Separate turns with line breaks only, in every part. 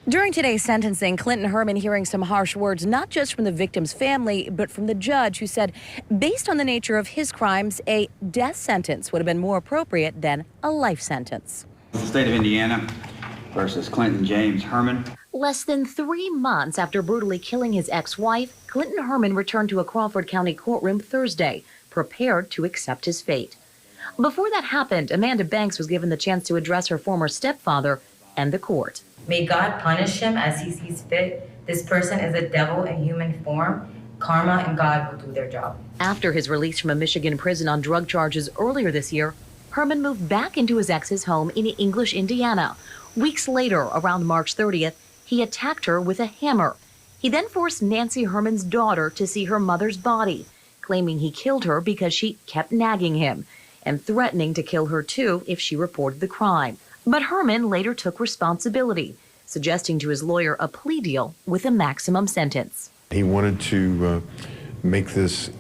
During today's sentencing, Clinton Herman hearing some harsh words, not just from the victim's family, but from the judge who said, based on the nature of his crimes, a death sentence would have been more appropriate than a life sentence.
The state of Indiana versus Clinton James Herman.
Less than 3 months after brutally killing his ex-wife, Clinton Herman returned to a Crawford County courtroom Thursday, prepared to accept his fate. Before that happened, Amanda Banks was given the chance to address her former stepfather and the court.
May God punish him as he sees fit. This person is a devil in human form. Karma and God will do their job.
After his release from a Michigan prison on drug charges earlier this year, Herman moved back into his ex's home in English, Indiana. Weeks later, around March 30th, he attacked her with a hammer. He then forced Nancy Herman's daughter to see her mother's body, claiming he killed her because she kept nagging him and threatening to kill her too if she reported the crime. But Herman later took responsibility, suggesting to his lawyer a plea deal with a maximum sentence.
He wanted to make this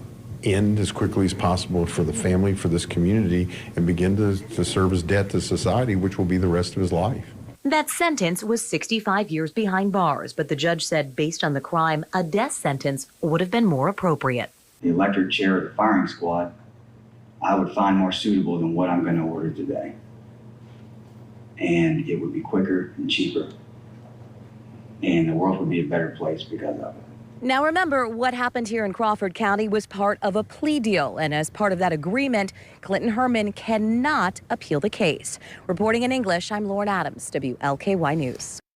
end as quickly as possible for the family, for this community, and begin to serve his debt to society, which will be the rest of his life.
That sentence was 65 years behind bars, but the judge said based on the crime, a death sentence would have been more appropriate.
The electric chair of the firing squad, I would find more suitable than what I'm going to order today. And it would be quicker and cheaper. And the world would be a better place because of it.
Now remember, what happened here in Crawford County was part of a plea deal, and as part of that agreement, Clinton Herman cannot appeal the case. Reporting in English, I'm Lauren Adams, WLKY News.